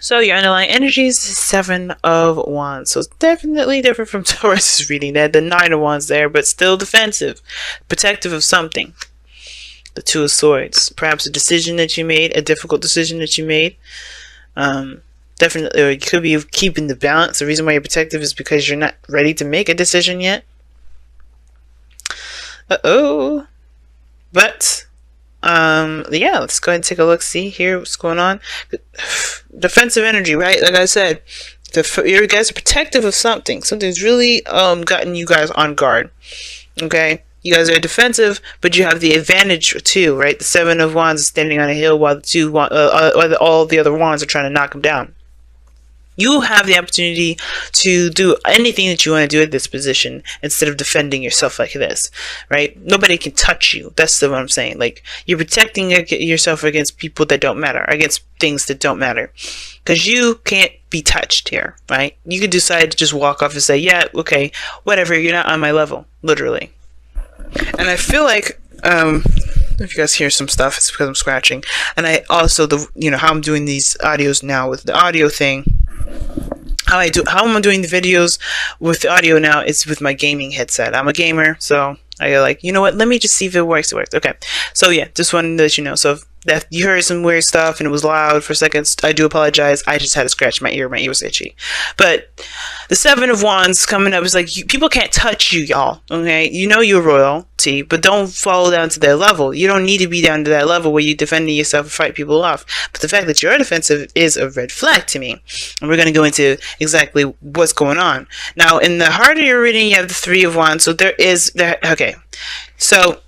So your underlying energy is 7 of Wands. So it's definitely different from Taurus's reading. They had the 9 of Wands there, but still defensive, protective of something. The 2 of Swords. Perhaps a decision that you made, a difficult decision that you made. Definitely, or it could be keeping the balance. The reason why you're protective is because you're not ready to make a decision yet. But yeah, let's go ahead and take a look, see here what's going on. Defensive energy, right? Like I said, you guys are protective of something. Something's really gotten you guys on guard. Okay, you guys are defensive, but you have the advantage too, right? The 7 of Wands is standing on a hill while all the other wands are trying to knock them down. You have the opportunity to do anything that you want to do at this position instead of defending yourself like this, right? Nobody can touch you. That's what I'm saying. Like, you're protecting yourself against people that don't matter, against things that don't matter. Because you can't be touched here, right? You could decide to just walk off and say, yeah, okay, whatever, you're not on my level, literally. And I feel like, if you guys hear some stuff, it's because I'm scratching. And I also, how I'm doing these audios now with the audio thing, how I'm doing the videos with the audio now is with my gaming headset. I'm a gamer, so I go like, you know what, let me just see if it works. Okay, so yeah, just wanted to let you know. So if you heard some weird stuff and it was loud for seconds, I do apologize. I just had to scratch my ear was itchy. But the 7 of Wands coming up is like, people can't touch you, y'all, okay? You know you're royalty, but don't fall down to their level. You don't need to be down to that level where you're defending yourself and fight people off. But the fact that you're defensive is a red flag to me. And we're going to go into exactly what's going on. Now, in the heart of your reading, you have the 3 of Wands. So okay. So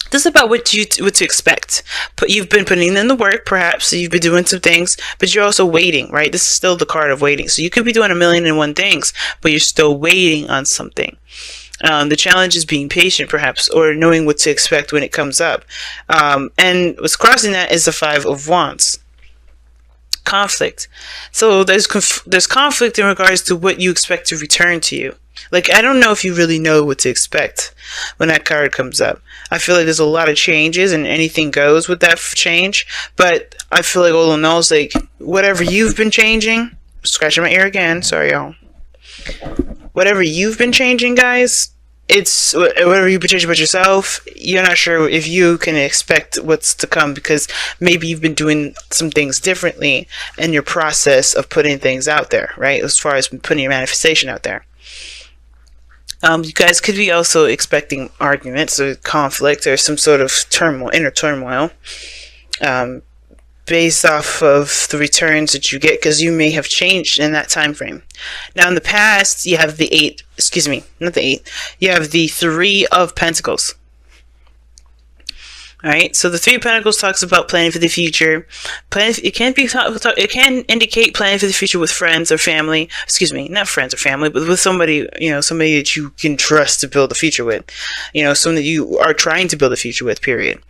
this is about what to expect. But you've been putting in the work, perhaps. You've been doing some things, but you're also waiting, right? This is still the card of waiting. So you could be doing 1,000,001 things, but you're still waiting on something. The challenge is being patient, perhaps, or knowing what to expect when it comes up. And what's crossing that is the 5 of Wands. Conflict. So there's conflict in regards to what you expect to return to you. Like, I don't know if you really know what to expect when that card comes up. I feel like there's a lot of changes and anything goes with that change. But I feel like all in all, it's like, whatever you've been changing, scratching my ear again, sorry y'all. Whatever you've been changing, guys, it's whatever you've been changing about yourself, you're not sure if you can expect what's to come because maybe you've been doing some things differently in your process of putting things out there, right? As far as putting your manifestation out there. You guys could be also expecting arguments or conflict or some sort of inner turmoil, based off of the returns that you get, because you may have changed in that time frame. Now, in the past, you have you have the 3 of Pentacles. All right, so the 3 of Pentacles talks about planning for the future. It can indicate planning for the future with friends or family. Excuse me, not friends or family, but with somebody, somebody that you can trust to build a future with. Someone that you are trying to build a future with. Period.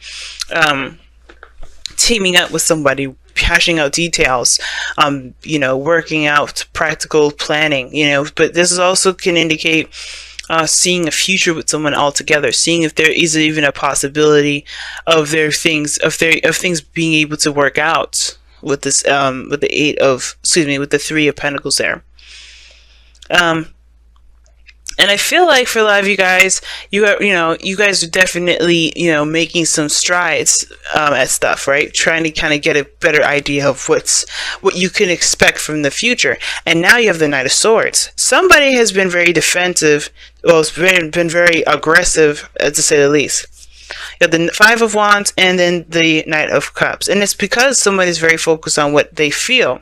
Teaming up with somebody, hashing out details, working out practical planning. But this is also can indicate seeing a future with someone altogether, seeing if there is even a possibility of things being able to work out with this with the 3 of Pentacles there. And I feel like for a lot of you guys, you guys are definitely, making some strides at stuff, right? Trying to kind of get a better idea of what you can expect from the future. And now you have the Knight of Swords. Somebody has been very defensive, it's been very aggressive, to say the least. You have the 5 of Wands and then the Knight of Cups. And it's because somebody's very focused on what they feel,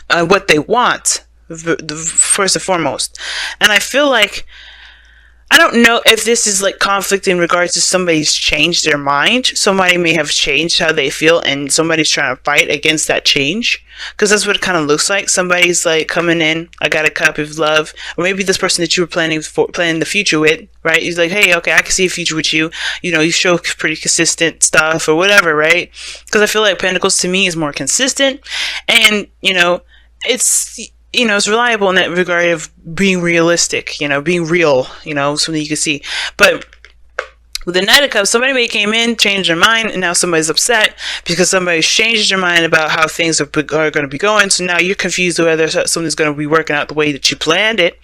what they want, first and foremost. And I feel like, I don't know if this is like conflict in regards to somebody's changed their mind. Somebody may have changed how they feel and somebody's trying to fight against that change, because that's what it kind of looks like. Somebody's like coming in, I got a cup of love, or maybe this person that you were planning the future with, right? He's like, hey, okay, I can see a future with you. You show pretty consistent stuff or whatever, right? Because I feel like Pentacles to me is more consistent, and it's reliable in that regard of being realistic, being real, something you can see. But With the Knight of Cups, somebody may came in, changed their mind, and now somebody's upset because somebody's changed their mind about how things are going to be going. So now you're confused whether something's going to be working out the way that you planned it,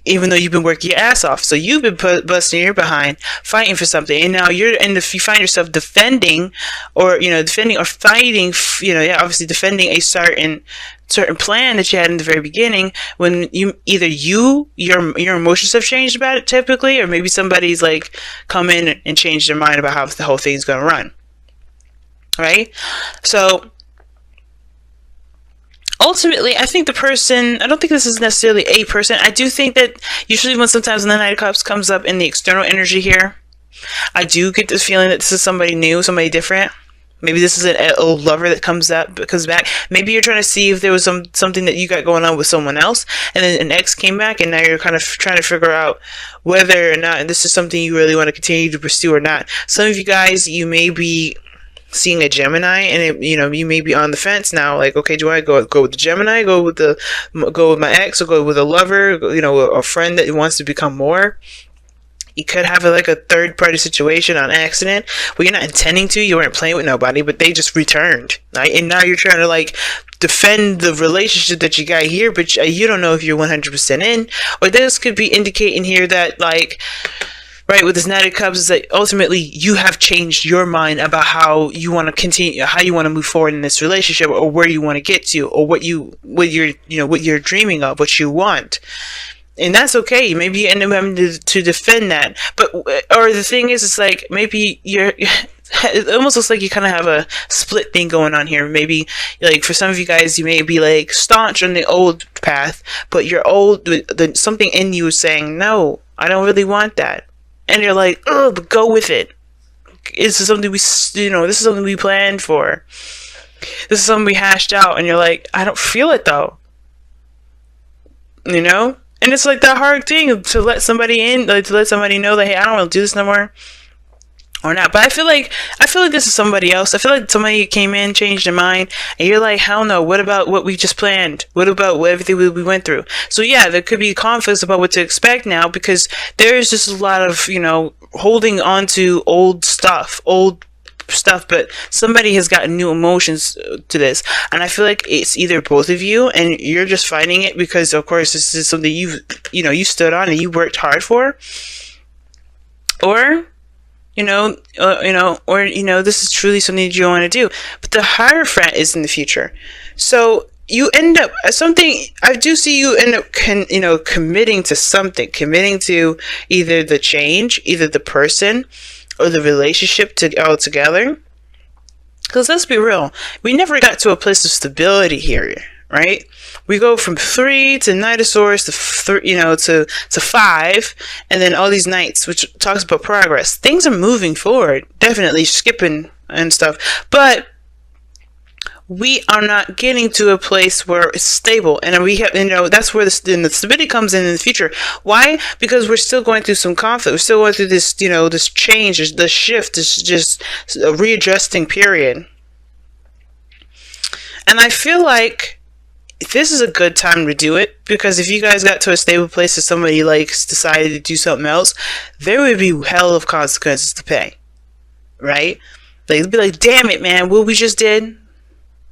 even though you've been working your ass off. So you've been busting your behind, fighting for something, and now you find yourself defending, or defending or fighting, obviously defending a certain plan that you had in the very beginning, when your emotions have changed about it typically, or maybe somebody's like come in and changed their mind about how the whole thing's going to run, right? So ultimately, I think I don't think this is necessarily a person. I do think that usually sometimes when the Knight of Cups comes up in the external energy here, I do get this feeling that this is somebody new, somebody different. Maybe this is an old lover that comes back. Maybe you're trying to see if there was something that you got going on with someone else, and then an ex came back, and now you're kind of trying to figure out whether or not this is something you really want to continue to pursue or not. Some of you guys, you may be seeing a Gemini, and you may be on the fence now, like, okay, do I go with the Gemini, go with my ex, or go with a lover, a friend that wants to become more? You could have a third party situation on accident where you're not intending to, you weren't playing with nobody, but they just returned, right? And now you're trying to defend the relationship that you got here, but you don't know if you're 100% in. Or this could be indicating here that right, with this Knight of Cups, is that ultimately you have changed your mind about how you want to continue, how you want to move forward in this relationship, or where you want to get to, or what you're dreaming of, what you want. And that's okay. Maybe you end up having to defend that. Or the thing is, it's like, maybe it almost looks like you kind of have a split thing going on here. Maybe, for some of you guys, you may be staunch on the old path, but something in you is saying, no, I don't really want that. And you're like, oh, but go with it. This is something this is something we planned for. This is something we hashed out. And you're like, I don't feel it though. And it's that hard thing to let somebody in, to let somebody know that, hey, I don't want to do this no more, or not. But I feel like this is somebody else. I feel like somebody came in, changed their mind, and you're like, hell no. What about what we just planned? What about everything we went through? So yeah, there could be conflicts about what to expect now, because there is just a lot of holding on to old stuff, but somebody has gotten new emotions to this, and I feel like it's either both of you, and you're just fighting it because, of course, this is something you stood on and you worked hard for, or this is truly something that you want to do. But the Hierophant is in the future, so you end up I do see you end up committing to something, committing to either the change, either the person, or the relationship altogether. Because let's be real, we never got to a place of stability here, right? We go from 3 to Knight of Swords to to 5, and then all these Knights, which talks about progress. Things are moving forward, definitely skipping and stuff, but we are not getting to a place where it's stable, and we have, that's where the stability comes in the future. Why? Because we're still going through some conflict. We're still going through this, this change, this shift, this just a readjusting period. And I feel like this is a good time to do it, because if you guys got to a stable place and somebody decided to do something else, there would be hell of consequences to pay, right? They'd be like, damn it, man, what we just did.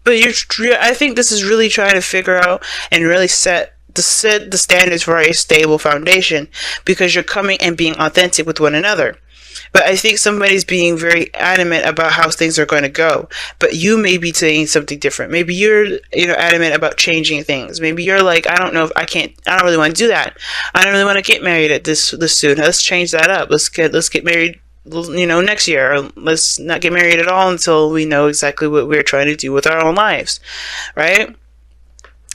But I think this is really trying to figure out and really set the standards for a stable foundation, because you're coming and being authentic with one another. But I think somebody's being very adamant about how things are going to go, but you may be saying something different. Maybe you're adamant about changing things. Maybe you're like, I don't know if I don't really want to do that. I don't really want to get married at this soon. Let's change that up. Let's get married next year, or let's not get married at all until we know exactly what we're trying to do with our own lives, right?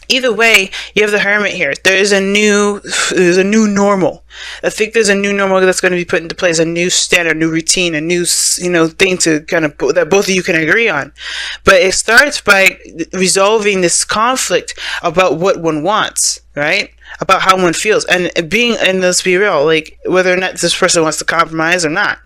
Either way, you have the Hermit here. There's a new normal. I think there's a new normal that's going to be put into place, a new standard, new routine, a new thing to kind of that both of you can agree on. But it starts by resolving this conflict about what one wants, right? About how one feels, and let's be real, whether or not this person wants to compromise or not,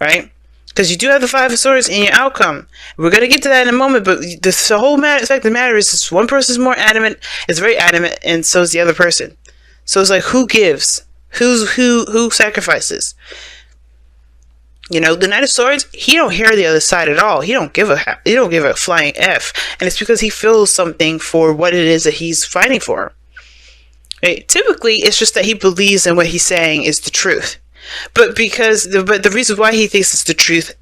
right? Because you do have the 5 of Swords in your outcome. We're going to get to that in a moment, but the whole fact of the matter is this one person is more adamant, is very adamant, and so is the other person. So it's like, who gives? Who sacrifices? You know, the Knight of Swords, he don't hear the other side at all. He don't give a flying F. And it's because he feels something for what it is that he's fighting for. Right? Typically, it's just that he believes in what he's saying is the truth. But the reason why he thinks it's the truth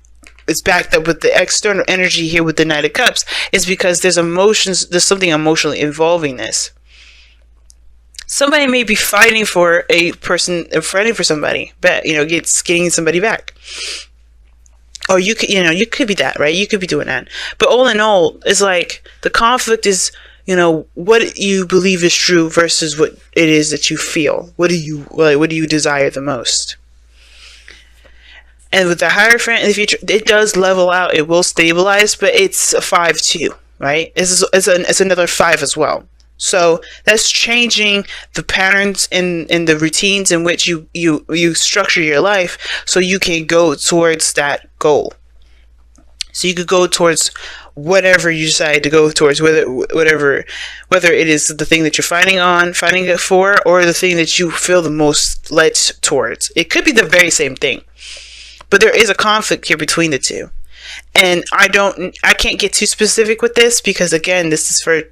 is backed up with the external energy here with the Knight of Cups is because there's something emotionally involving this. Somebody may be fighting for somebody, but getting somebody back. Or you could be that, right? You could be doing that. But all in all, it's like the conflict is, what you believe is true versus what it is that you feel. What do you desire the most? And with the Hierophant in the future, it does level out. It will stabilize, but it's a 5-2, right? It's another 5 as well. So that's changing the patterns in the routines in which you structure your life, so you can go towards that goal. So you could go towards whatever you decide to go towards, whether it is the thing that you're fighting it for, or the thing that you feel the most led towards. It could be the very same thing, but there is a conflict here between the two. And I can't get too specific with this because, again, this is for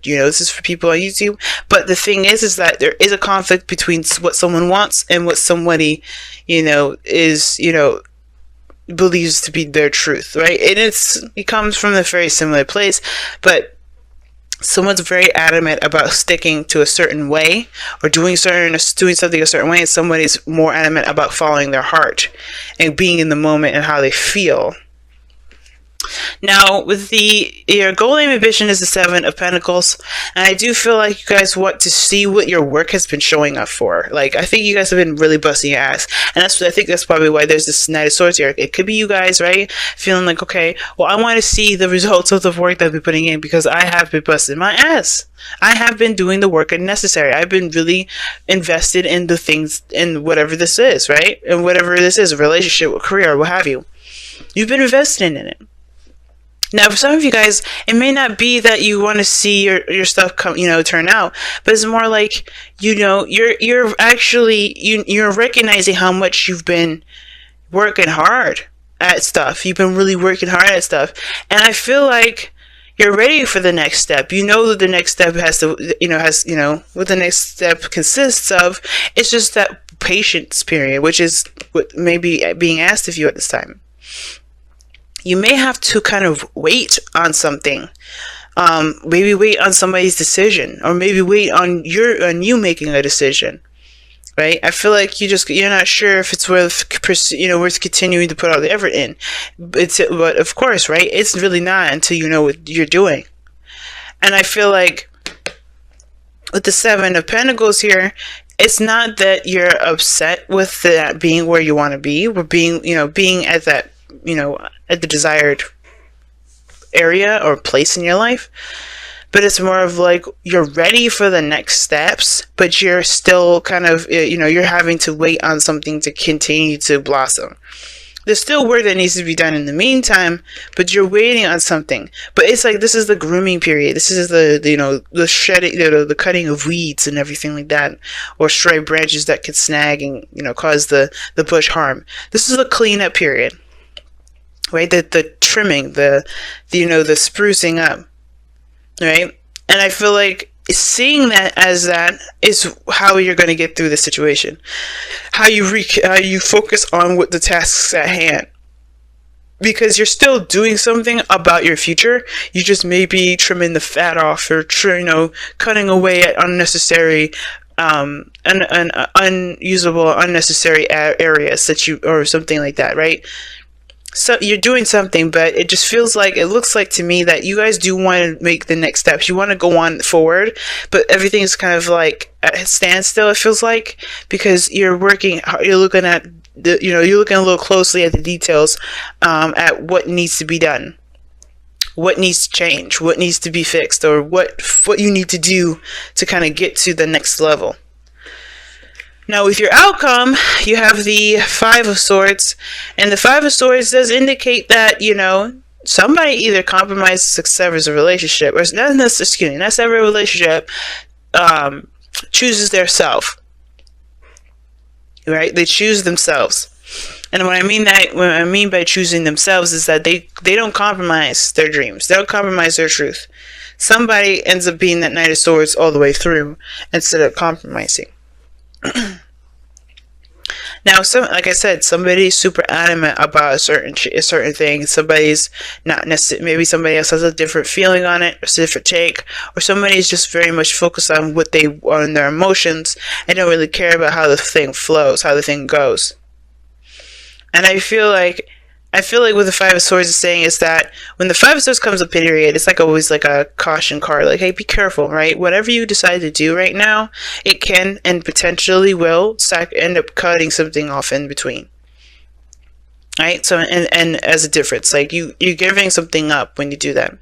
people on YouTube. But the thing is that there is a conflict between what someone wants and what somebody, believes to be their truth, right? And it comes from a very similar place, but someone's very adamant about sticking to a certain way or doing something a certain way, and somebody's more adamant about following their heart and being in the moment and how they feel. Now, with your goal, aim, ambition is the 7 of Pentacles, and I do feel like you guys want to see what your work has been showing up for. Like, I think you guys have been really busting your ass, and I think that's probably why there's this Knight of Swords here. It could be you guys, right? Feeling like, okay, well, I want to see the results of the work that I've been putting in because I have been busting my ass. I have been doing the work necessary. I've been really invested in the things, in whatever this is, right? And whatever this is, a relationship, a career, what have you. You've been investing in it. Now, for some of you guys, it may not be that you want to see your stuff come, turn out, but it's more like, you're actually, you're recognizing how much you've been working hard at stuff. You've been really working hard at stuff. And I feel like you're ready for the next step. You know that the next step what the next step consists of. It's just that patience period, which is what may be being asked of you at this time. You may have to kind of wait on something. Maybe wait on somebody's decision, or maybe wait on you making a decision, right? I feel like you're not sure if it's worth continuing to put all the effort in. But of course, right? It's really not until you know what you're doing. And I feel like with the 7 of Pentacles here, it's not that you're upset with that being where you want to be, or being at that, at the desired area or place in your life, but it's more of like you're ready for the next steps, but you're still kind of, you're having to wait on something to continue to blossom. There's still work that needs to be done in the meantime, but you're waiting on something. But it's like, this is the grooming period. This is the shedding, the cutting of weeds and everything like that, or stray branches that could snag and, cause the bush harm. This is the cleanup period. Right, the trimming, the sprucing up, right? And I feel like seeing that as that is how you're going to get through the situation. How you focus on what the tasks at hand, because you're still doing something about your future. You just may be trimming the fat off, or cutting away at unnecessary, unusable, unnecessary areas or something like that, right? So you're doing something, but it looks like to me that you guys do want to make the next steps. You want to go on forward, but everything's kind of like at a standstill, it feels like, because you're looking a little closely at the details, at what needs to be done, what needs to change, what needs to be fixed, or what you need to do to kind of get to the next level. Now, with your outcome, you have the 5 of Swords, and the 5 of Swords does indicate that, somebody either compromises or severs a relationship, or not sever a relationship, chooses their self, right? They choose themselves. And what I mean by choosing themselves is that they don't compromise their dreams. They don't compromise their truth. Somebody ends up being that Knight of Swords all the way through instead of compromising. Now, like I said, somebody's super adamant about a certain thing. Somebody's not necessarily. Maybe somebody else has a different feeling on it, a different take, or somebody's just very much focused on on their emotions and don't really care about how the thing flows, how the thing goes. And I feel like what the Five of Swords is saying is that when the Five of Swords comes up, period, it's like always like a caution card. Like, hey, be careful, right? Whatever you decide to do right now, it can and potentially will end up cutting something off in between. Right? So, and as a difference, like you're giving something up when you do that.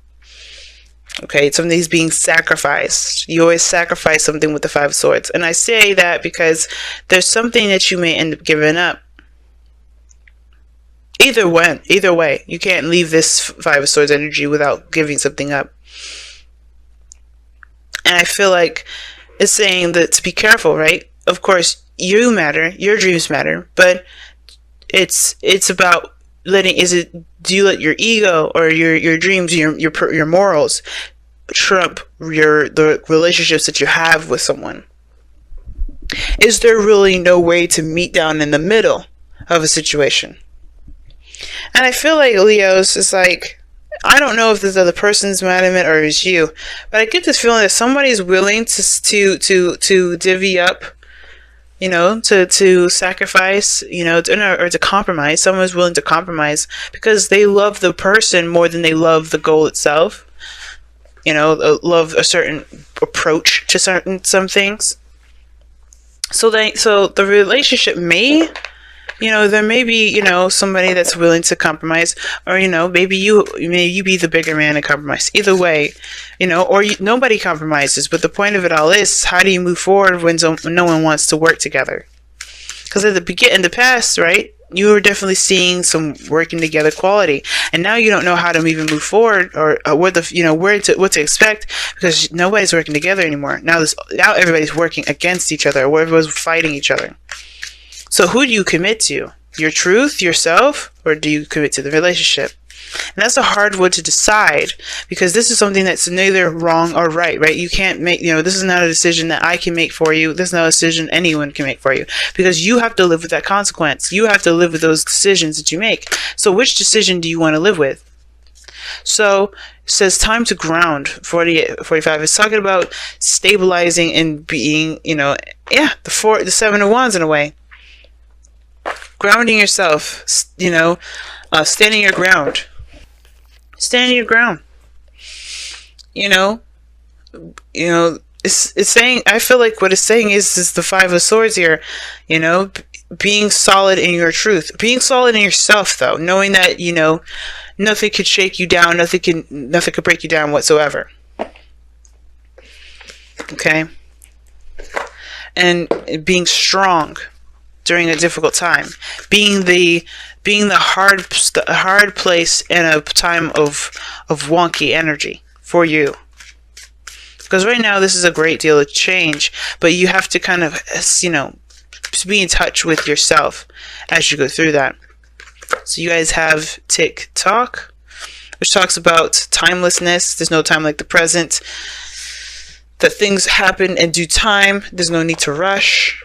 Okay, something's being sacrificed. You always sacrifice something with the Five of Swords. And I say that because there's something that you may end up giving up. Either way, you can't leave this Five of Swords energy without giving something up. And I feel like it's saying that to be careful, right? Of course, you matter, your dreams matter, but it's about do you let your ego or your dreams, your morals trump the relationships that you have with someone? Is there really no way to meet down in the middle of a situation? And I feel like Leo's is like, I don't know if this other person's mad at it or it's you, but I get this feeling that somebody's willing to divvy up, to sacrifice, or to compromise. Someone's willing to compromise because they love the person more than they love the goal itself. Love a certain approach to some things. So the relationship may. There may be, somebody that's willing to compromise, or, maybe you be the bigger man and compromise. Either way, or nobody compromises. But the point of it all is, how do you move forward when no one wants to work together? Because in the past, right, you were definitely seeing some working together quality, and now you don't know how to even move forward or what to expect because nobody's working together anymore. Now everybody's working against each other, or everyone's fighting each other. So who do you commit to? Your truth, yourself, or do you commit to the relationship? And that's a hard one to decide because this is something that's neither wrong or right? You can't make, this is not a decision that I can make for you. This is not a decision anyone can make for you because you have to live with that consequence. You have to live with those decisions that you make. So which decision do you want to live with? So it says time to ground. 45 is talking about stabilizing and being, the Seven of Wands in a way. Grounding yourself, standing your ground. Standing your ground. It's saying, I feel like what it's saying is the Five of Swords here, being solid in your truth. Being solid in yourself, though, knowing that, nothing could shake you down, nothing could break you down whatsoever. Okay? And being strong during a difficult time, being the hard place in a time of wonky energy for you. Because right now this is a great deal of change, but you have to kind of, be in touch with yourself as you go through that. So you guys have Tick Tock, which talks about timelessness. There's no time like the present. That things happen in due time. There's no need to rush.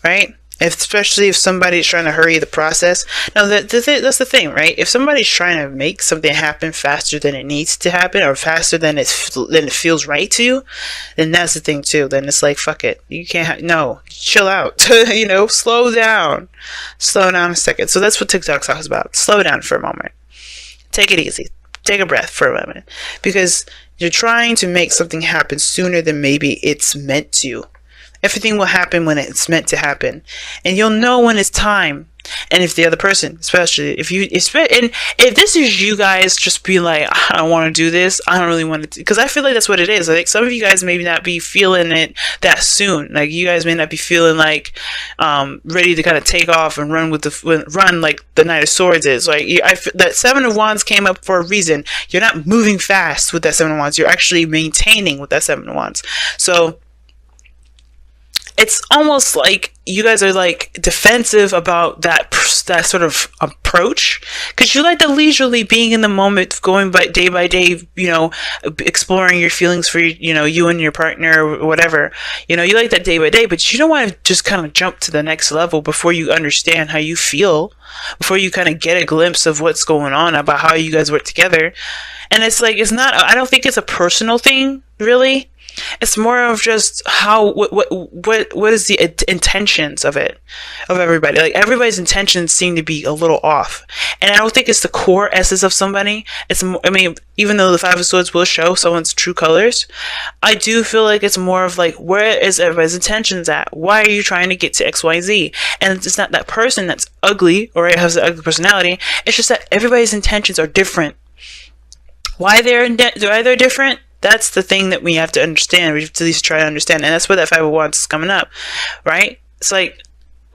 Right? Especially if somebody's trying to hurry the process. Now, that's the thing, right? If somebody's trying to make something happen faster than it needs to happen, or faster than it feels right to you, then that's the thing too. Then it's like, fuck it. You can't. No, chill out. Slow down. Slow down a second. So that's what TikTok talks about. Slow down for a moment. Take it easy. Take a breath for a moment, because you're trying to make something happen sooner than maybe it's meant to. Everything will happen when it's meant to happen. And you'll know when it's time. And if the other person, especially if this is you guys just be like, I don't want to do this. I don't really want to, because I feel like that's what it is. I think some of you guys may not be feeling it that soon. Like you guys may not be feeling like ready to kind of take off and run like the Knight of Swords is. Like that Seven of Wands came up for a reason. You're not moving fast with that Seven of Wands. You're actually maintaining with that Seven of Wands. So it's almost like you guys are like defensive about that sort of approach, because you like the leisurely being in the moment, going by day, exploring your feelings for you and your partner or whatever. You like that day by day, but you don't want to just kind of jump to the next level before you understand how you feel, before you kind of get a glimpse of what's going on about how you guys work together. And it's like, I don't think it's a personal thing, really. It's more of just what is the intentions of everybody. Like, everybody's intentions seem to be a little off, and I don't think it's the core essence of somebody. I mean, even though the Five of Swords will show someone's true colors, I do feel like it's more of like, where is everybody's intentions at? Why are you trying to get to XYZ? And it's not that person that's ugly or has an ugly personality. It's just that everybody's intentions are different. Why they're different? That's the thing that we have to understand. We have to at least try to understand. And that's where that 5 of Wands is coming up, right? It's like,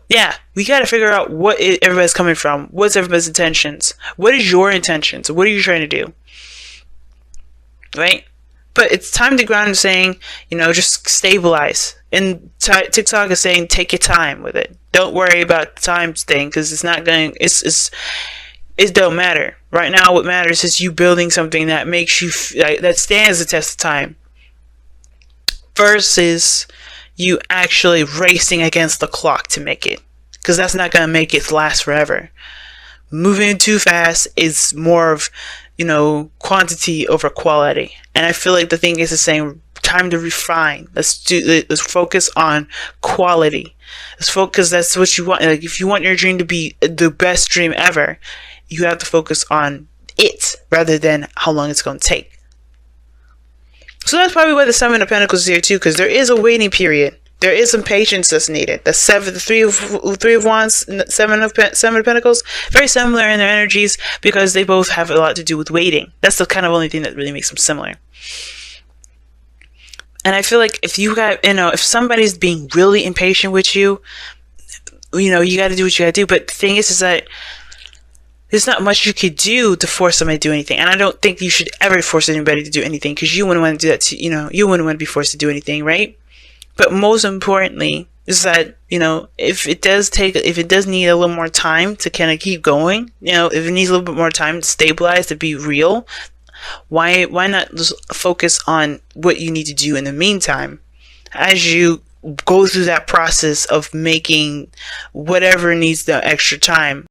yeah, we got to figure out what everybody's coming from. What's everybody's intentions? What is your intentions? What are you trying to do? Right? But it's time to ground and saying, just stabilize. And TikTok is saying, take your time with it. Don't worry about the time thing, because it's not going, it don't matter. Right now, what matters is you building something that makes you, that stands the test of time, versus you actually racing against the clock to make it. Because that's not going to make it last forever. Moving too fast is more of, quantity over quality. And I feel like the thing is the same. Time to refine. Let's focus on quality. Let's focus. That's what you want. Like, if you want your dream to be the best dream ever, you have to focus on it rather than how long it's going to take. So that's probably why the 7 of Pentacles is here too, because there is a waiting period. There is some patience that's needed. The 3 of Wands, 7 of Pentacles, very similar in their energies, because they both have a lot to do with waiting. That's the kind of only thing that really makes them similar. And I feel like if you got, if somebody's being really impatient with you, you got to do what you got to do. But the thing is that there's not much you could do to force somebody to do anything. And I don't think you should ever force anybody to do anything, because you wouldn't want to do that you wouldn't want to be forced to do anything, right? But most importantly is that, if it does need a little more time to kind of keep going, if it needs a little bit more time to stabilize, to be real, why not just focus on what you need to do in the meantime, as you go through that process of making whatever needs the extra time